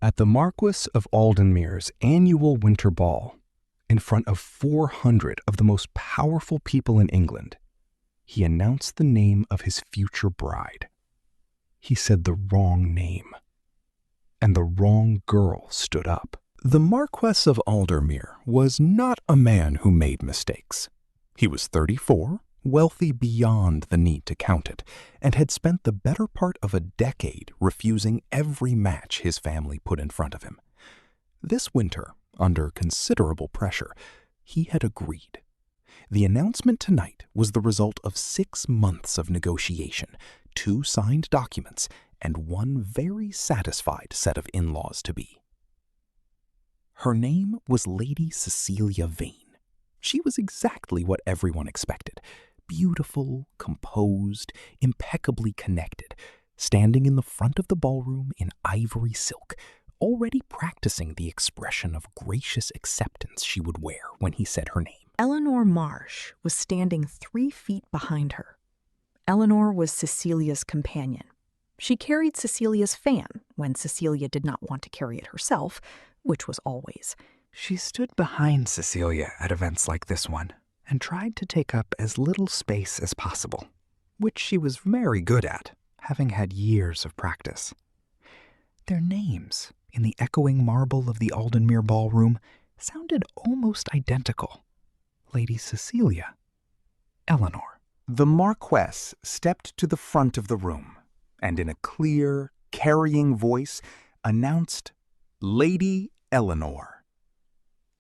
At the Marquess of Aldenmuir's annual winter ball, in front of 400 of the most powerful people in England, he announced the name of his future bride. He said the wrong name, and the wrong girl stood up. The Marquess of Aldermere was not a man who made mistakes. He was 34, wealthy beyond the need to count it, and had spent the better part of a decade refusing every match his family put in front of him. This winter, under considerable pressure, he had agreed. The announcement tonight was the result of 6 months of negotiation, 2 signed documents, and 1 very satisfied set of in-laws-to-be. Her name was Lady Cecilia Vane. She was exactly what everyone expected. Beautiful, composed, impeccably connected, standing in the front of the ballroom in ivory silk, already practicing the expression of gracious acceptance she would wear when he said her name. Eleanor Marsh was standing 3 feet behind her. Eleanor was Cecilia's companion. She carried Cecilia's fan when Cecilia did not want to carry it herself, which was always. She stood behind Cecilia at events like this one and tried to take up as little space as possible, which she was very good at, having had years of practice. Their names, in the echoing marble of the Aldenmuir ballroom, sounded almost identical. Lady Cecilia, Eleanor. The Marquess stepped to the front of the room and in a clear, carrying voice announced, "Lady Eleanor."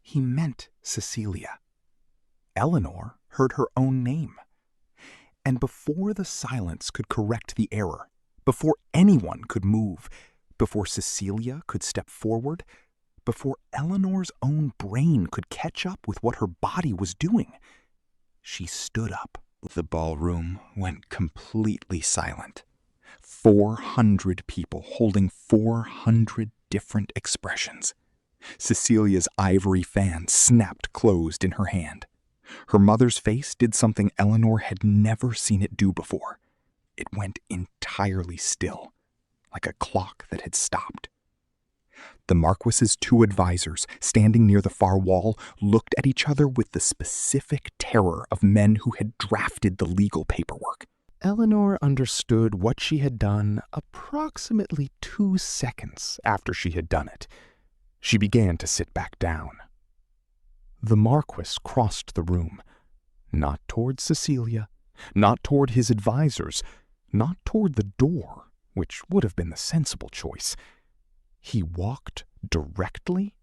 He meant Cecilia. Eleanor heard her own name. And before the silence could correct the error, before anyone could move, before Cecilia could step forward, before Eleanor's own brain could catch up with what her body was doing, she stood up. The ballroom went completely silent. 400 people holding 400 different expressions. Cecilia's ivory fan snapped closed in her hand. Her mother's face did something Eleanor had never seen it do before. It went entirely still, like a clock that had stopped. The Marquess's 2 advisors, standing near the far wall, looked at each other with the specific terror of men who had drafted the legal paperwork. Eleanor understood what she had done approximately 2 seconds after she had done it. She began to sit back down. The Marquess crossed the room, not toward Cecilia, not toward his advisors, not toward the door, which would have been the sensible choice. He walked directly,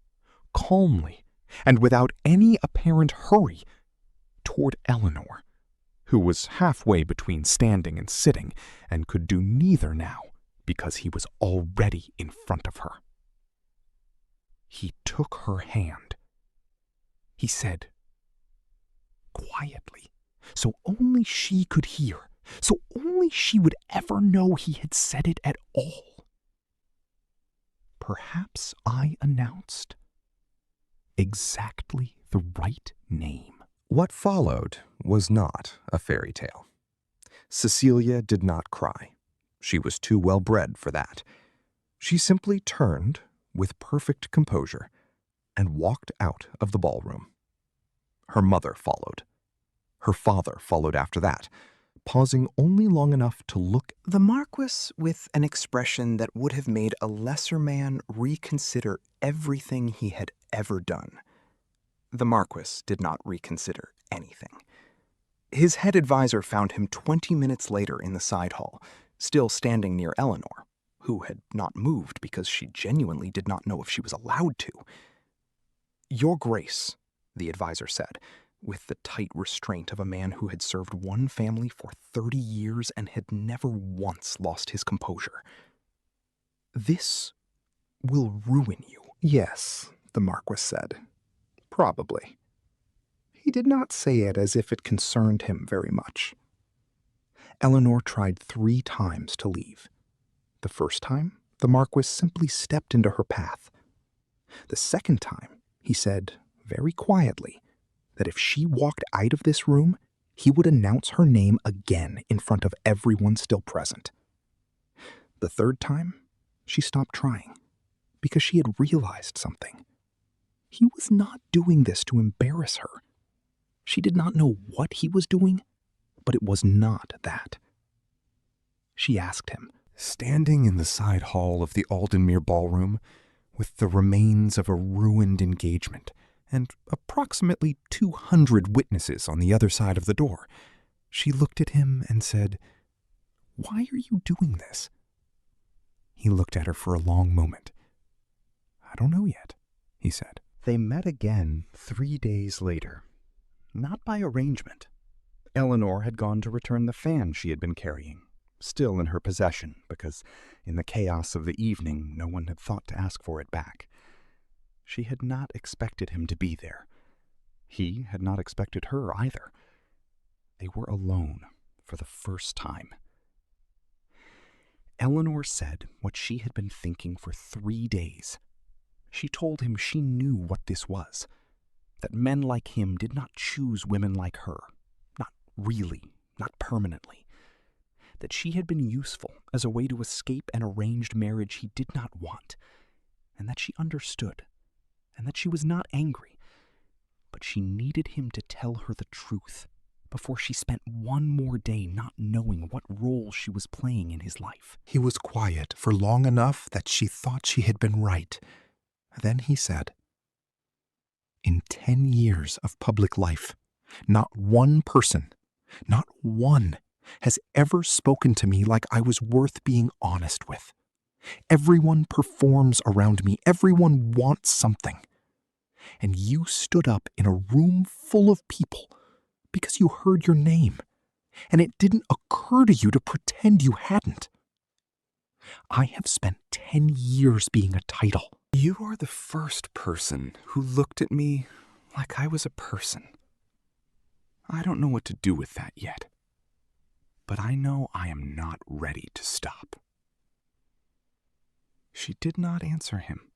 calmly, and without any apparent hurry, toward Eleanor, who was halfway between standing and sitting, and could do neither now because he was already in front of her. He took her hand. He said, quietly, so only she could hear, so only she would ever know he had said it at all. Perhaps I announced exactly the right name. What followed was not a fairy tale. Cecilia did not cry. She was too well bred for that. She simply turned, with perfect composure, and walked out of the ballroom. Her mother followed. Her father followed after that, pausing only long enough to look. The Marquess, with an expression that would have made a lesser man reconsider everything he had ever done. The Marquess did not reconsider anything. His head advisor found him 20 minutes later in the side hall, still standing near Eleanor, who had not moved because she genuinely did not know if she was allowed to. "Your Grace," the advisor said, with the tight restraint of a man who had served one family for 30 years and had never once lost his composure. "This will ruin you." "Yes," the Marquess said. "Probably." He did not say it as if it concerned him very much. Eleanor tried 3 times to leave. The first time, the Marquess simply stepped into her path. The second time, he said, very quietly, that if she walked out of this room, he would announce her name again in front of everyone still present. The third time, she stopped trying. because she had realized something. He was not doing this to embarrass her. She did not know what he was doing, but it was not that. She asked him, standing in the side hall of the Aldenmere Ballroom, with the remains of a ruined engagement and approximately 200 witnesses on the other side of the door, she looked at him and said, "Why are you doing this?" He looked at her for a long moment. "I don't know yet," he said. They met again 3 days later. Not by arrangement. Eleanor had gone to return the fan she had been carrying, still in her possession, because in the chaos of the evening no one had thought to ask for it back. She had not expected him to be there. He had not expected her either. They were alone for the first time. Eleanor said what she had been thinking for 3 days. She told him she knew what this was, that men like him did not choose women like her, not really, not permanently, that she had been useful as a way to escape an arranged marriage he did not want, and that she understood, and that she was not angry, but she needed him to tell her the truth before she spent one more day not knowing what role she was playing in his life. He was quiet for long enough that she thought she had been right. Then he said, "In 10 years of public life, not one person, not one, has ever spoken to me like I was worth being honest with. Everyone performs around me. Everyone wants something. And you stood up in a room full of people because you heard your name, and it didn't occur to you to pretend you hadn't. I have spent 10 years being a title. You are the first person who looked at me like I was a person. I don't know what to do with that yet, but I know I am not ready to stop." She did not answer him.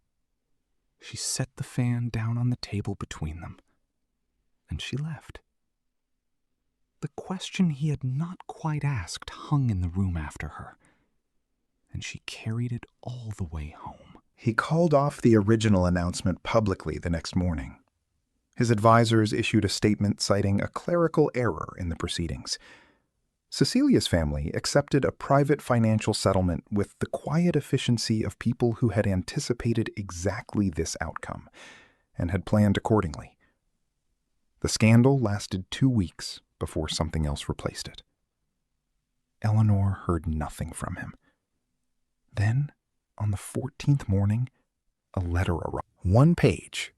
She set the fan down on the table between them, and she left. The question he had not quite asked hung in the room after her, and she carried it all the way home. He called off the original announcement publicly the next morning. His advisors issued a statement citing a clerical error in the proceedings. Cecilia's family accepted a private financial settlement with the quiet efficiency of people who had anticipated exactly this outcome and had planned accordingly. The scandal lasted 2 weeks before something else replaced it. Eleanor heard nothing from him. Then, on the 14th morning, a letter arrived. 1 page,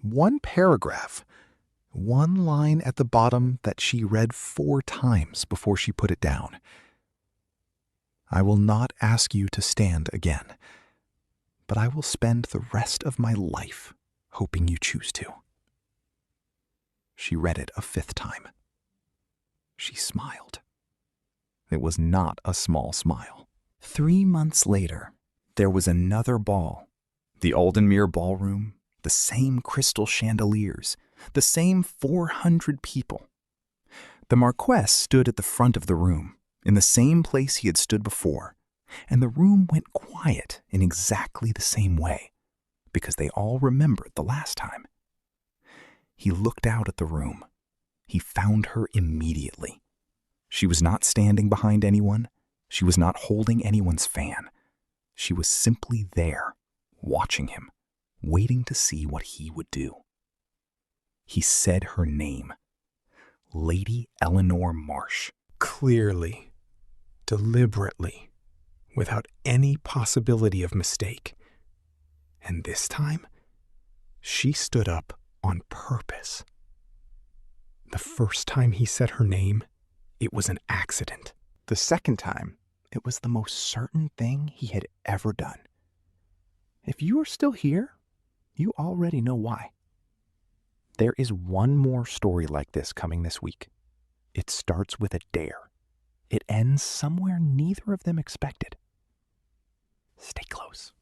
1 paragraph, 1 line at the bottom that she read 4 times before she put it down. "I will not ask you to stand again, but I will spend the rest of my life hoping you choose to." She read it a 5th time. She smiled. It was not a small smile. 3 months later, there was another ball. The Aldenmere Ballroom, the same crystal chandeliers, the same 400 people. The Marquess stood at the front of the room, in the same place he had stood before, and the room went quiet in exactly the same way, because they all remembered the last time. He looked out at the room. He found her immediately. She was not standing behind anyone. She was not holding anyone's fan. She was simply there, watching him, waiting to see what he would do. He said her name, Lady Eleanor Marsh, clearly, deliberately, without any possibility of mistake. And this time, she stood up on purpose. The first time he said her name, it was an accident. The second time, it was the most certain thing he had ever done. If you are still here, you already know why. There is one more story like this coming this week. It starts with a dare. It ends somewhere neither of them expected. Stay close.